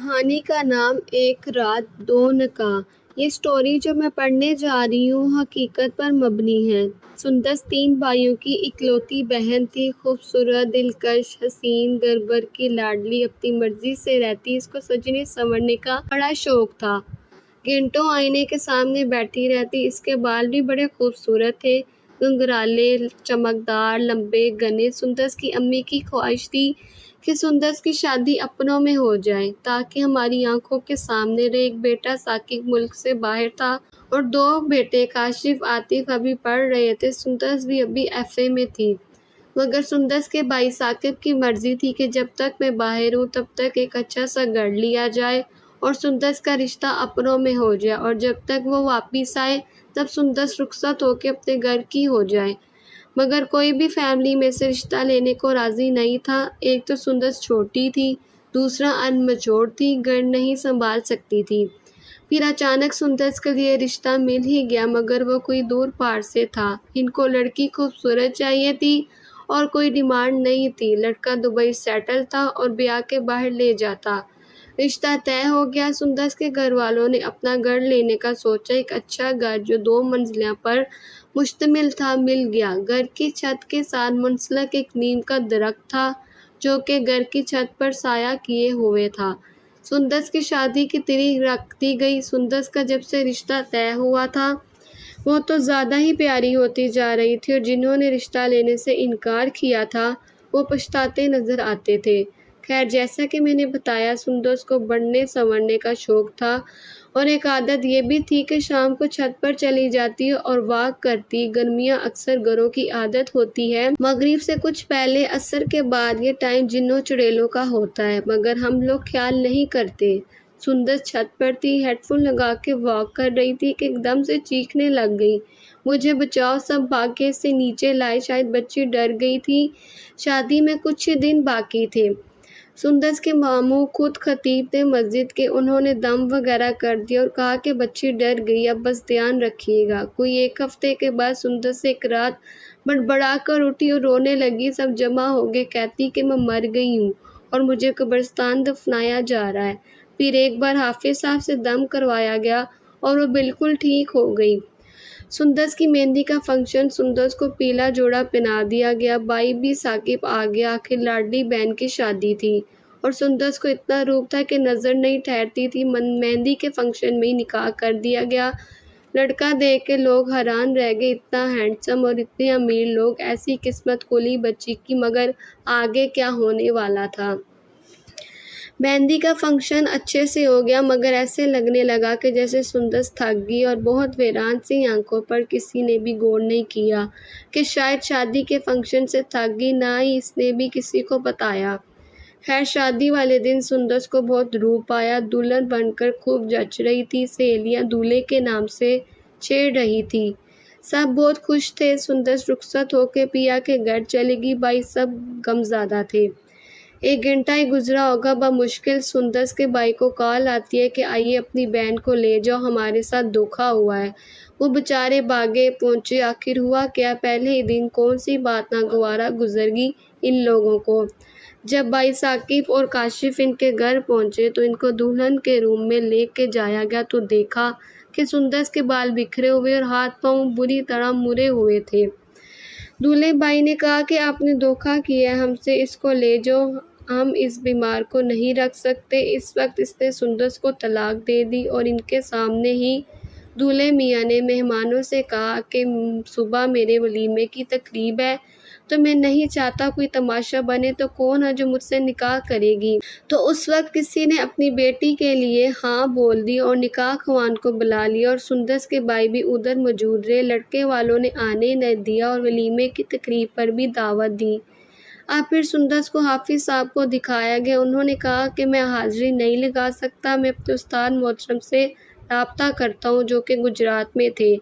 کہانی کا نام ایک رات دو نکاح۔ یہ سٹوری جو میں پڑھنے جا رہی ہوں حقیقت پر مبنی ہے۔ سندس 3 بھائیوں کی اکلوتی بہن تھی، خوبصورت، دلکش، حسین، گھر بھر کی لاڈلی، اپنی مرضی سے رہتی۔ اس کو سجنے سنورنے کا بڑا شوق تھا، گھنٹوں آئینے کے سامنے بیٹھی رہتی۔ اس کے بال بھی بڑے خوبصورت تھے، گھنگھرالے، چمکدار، لمبے، گھنے۔ سندس کی امی کی خواہش تھی کہ سندس کی شادی اپنوں میں ہو جائے تاکہ ہماری آنکھوں کے سامنے رہے۔ ایک بیٹا ثاقب ملک سے باہر تھا اور 2 بیٹے کاشف، عاطف ابھی پڑھ رہے تھے۔ سندس بھی ابھی FA میں تھی، مگر سندس کے بھائی ثاقب کی مرضی تھی کہ جب تک میں باہر ہوں تب تک ایک اچھا سا گھر لیا جائے اور سندس کا رشتہ اپنوں میں ہو جائے، اور جب تک وہ واپس آئے تب سندس رخصت ہو کے اپنے گھر کی ہو جائے۔ مگر کوئی بھی فیملی میں سے رشتہ لینے کو راضی نہیں تھا۔ ایک تو سندس چھوٹی تھی، دوسرا ان میچور تھی، گھر نہیں سنبھال سکتی تھی۔ پھر اچانک سندس کے لیے رشتہ مل ہی گیا، مگر وہ کوئی دور پار سے تھا۔ ان کو لڑکی خوبصورت چاہیے تھی اور کوئی ڈیمانڈ نہیں تھی۔ لڑکا دبئی سیٹل تھا اور بیاہ کے باہر لے جاتا۔ رشتہ طے ہو گیا۔ سندس کے گھر والوں نے اپنا گھر لینے کا سوچا۔ ایک اچھا گھر جو 2 منزلیں پر مشتمل تھا مل گیا۔ گھر کی چھت کے ساتھ منسلک ایک نیم کا درخت تھا جو کہ گھر کی چھت پر سایہ کیے ہوئے تھا۔ سندس کی شادی کی تاریخ رکھ دی گئی۔ سندس کا جب سے رشتہ طے ہوا تھا وہ تو زیادہ ہی پیاری ہوتی جا رہی تھی، اور جنہوں نے رشتہ لینے سے انکار کیا تھا وہ پچھتاتے نظر آتے تھے۔ خیر، جیسا کہ میں نے بتایا، سندس کو بڑھنے سنورنے کا شوق تھا اور ایک عادت یہ بھی تھی کہ شام کو چھت پر چلی جاتی اور واک کرتی۔ گرمیاں اکثر گھروں کی عادت ہوتی ہے مغرب سے کچھ پہلے عصر کے بعد یہ ٹائم جنوں چڑیلوں کا ہوتا ہے، مگر ہم لوگ خیال نہیں کرتے۔ سندس چھت پر تھی، ہیڈ فون لگا کے واک کر رہی تھی کہ ایک دم سے چیخنے لگ گئی، مجھے بچاؤ! سب بھاگے اسے نیچے لائے۔ شاید بچی ڈر گئی تھی۔ شادی میں کچھ ہی دن باقی تھے۔ سندس کے ماموں خود خطیب تھے مسجد کے۔ انہوں نے دم وغیرہ کر دیا اور کہا کہ بچی ڈر گئی، اب بس دھیان رکھیے گا۔ کوئی 1 ہفتے کے بعد سندس ایک رات بڑبڑا کر اٹھی اور رونے لگی۔ سب جمع ہو گئے، کہتی کہ میں مر گئی ہوں اور مجھے قبرستان دفنایا جا رہا ہے۔ پھر ایک بار حافظ صاحب سے دم کروایا گیا اور وہ بالکل ٹھیک ہو گئی۔ سندس کی مہندی کا فنکشن۔ سندس کو پیلا جوڑا پہنا دیا گیا۔ بھائی بھی ثاقب آ گیا۔ آخر لاڈلی بہن کی شادی تھی اور سندس کو اتنا روپ تھا کہ نظر نہیں ٹھہرتی تھی۔ مہندی کے فنکشن میں ہی نکاح کر دیا گیا۔ لڑکا دیکھ کے لوگ حیران رہ گئے، اتنا ہینڈسم اور اتنے امیر لوگ، ایسی قسمت کھلی بچی کی، مگر آگے کیا ہونے والا تھا؟ مہندی کا فنکشن اچھے سے ہو گیا، مگر ایسے لگنے لگا کہ جیسے سندس تھک گئی اور بہت ویران سی آنکھوں پر۔ کسی نے بھی غور نہیں کیا کہ شاید شادی کے فنکشن سے تھک گئی، نہ ہی اس نے بھی کسی کو بتایا۔ خیر، شادی والے دن سندس کو بہت روپ آیا، دلہن بن کر خوب جچ رہی تھی۔ سہیلیاں دولہے کے نام سے چھیڑ رہی تھی، سب بہت خوش تھے۔ سندس رخصت ہو کے پیا کے گھر چلی گئی۔ بھائی سب غمزدہ تھے۔ 1 گھنٹہ ہی گزرا ہوگا، بمشکل سندس کے بھائی کو کال آتی ہے کہ آئیے اپنی بہن کو لے جاؤ، ہمارے ساتھ دھوکا ہوا ہے۔ وہ بےچارے بھاگے پہنچے۔ آخر ہوا کیا؟ پہلے ہی دن کون سی بات ناگوارا گزر گئی ان لوگوں کو۔ جب بھائی ثاقب اور کاشف ان کے گھر پہنچے تو ان کو دلہن کے روم میں لے کے جایا گیا تو دیکھا کہ سندس کے بال بکھرے ہوئے اور ہاتھ پاؤں بری طرح مرے ہوئے تھے۔ دولہے بھائی نے کہا کہ آپ نے دھوکا کیا ہے ہم سے، اس کو لے جاؤ، ہم اس بیمار کو نہیں رکھ سکتے۔ اس وقت اس نے سندس کو طلاق دے دی اور ان کے سامنے ہی دولہے میاں نے مہمانوں سے کہا کہ صبح میرے ولیمے کی تقریب ہے تو میں نہیں چاہتا کوئی تماشا بنے، تو کون ہے جو مجھ سے نکاح کرے گی؟ تو اس وقت کسی نے اپنی بیٹی کے لیے ہاں بول دی اور نکاح خوان کو بلا لیا، اور سندس کے بھائی بھی ادھر موجود رہے۔ لڑکے والوں نے آنے نہ دیا اور ولیمے کی تقریب پر بھی دعوت دی۔ اب پھر سندس کو حافظ صاحب کو دکھایا گیا۔ انہوں نے کہا کہ میں حاضری نہیں لگا سکتا، میں اپنے استاد محترم سے رابطہ کرتا ہوں جو کہ گجرات میں تھے۔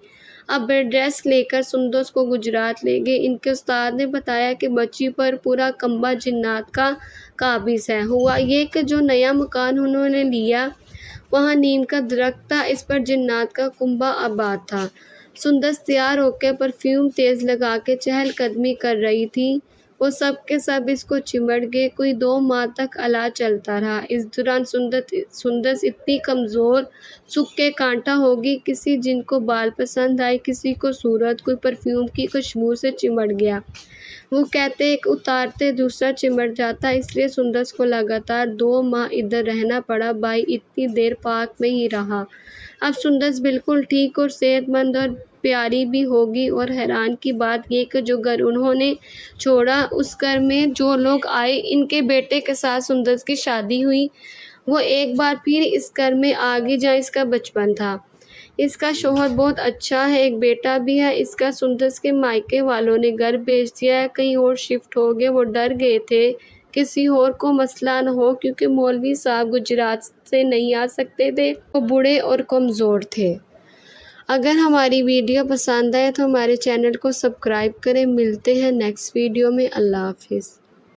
اب بیڈ ریسٹ لے کر سندس کو گجرات لے گئے۔ ان کے استاد نے بتایا کہ بچی پر پورا کنبہ جنات کا قابض ہے۔ ہوا یہ کہ جو نیا مکان انہوں نے لیا وہاں نیم کا درخت تھا، اس پر جنات کا کنبہ آباد تھا۔ سندس تیار ہو کے پرفیوم تیز لگا کے چہل قدمی کر رہی تھی۔ وہ سب کے سب اس کو چمٹ گئے۔ کوئی 2 ماہ تک علاج چلتا رہا۔ اس دوران سندس اتنی کمزور سوکھ کے کانٹا ہوگی، کسی جن کو بال پسند آئے، کسی کو صورت، کوئی پرفیوم کی خوشبو سے چمٹ گیا۔ وہ کہتے ایک اتارتے دوسرا چمٹ جاتا، اس لیے سندس کو لگاتار 2 ماہ ادھر رہنا پڑا۔ بھائی اتنی دیر پارک میں ہی رہا۔ اب سندس بالکل ٹھیک اور صحت مند اور پیاری بھی ہوگی، اور حیران کی بات یہ کہ جو گھر انہوں نے چھوڑا، اس گھر میں جو لوگ آئے، ان کے بیٹے کے ساتھ سندس کی شادی ہوئی۔ وہ ایک بار پھر اس گھر میں آ گئی جہاں اس کا بچپن تھا۔ اس کا شوہر بہت اچھا ہے، ایک بیٹا بھی ہے اس کا۔ سندس کے مائکے والوں نے گھر بیچ دیا ہے، کہیں اور شفٹ ہو گئے۔ وہ ڈر گئے تھے کسی اور کو مسئلہ نہ ہو، کیونکہ مولوی صاحب گجرات سے نہیں آ سکتے تھے، وہ بوڑھے اور کمزور تھے۔ اگر ہماری ویڈیو پسند آئے تو ہمارے چینل کو سبسکرائب کریں۔ ملتے ہیں نیکسٹ ویڈیو میں۔ اللہ حافظ۔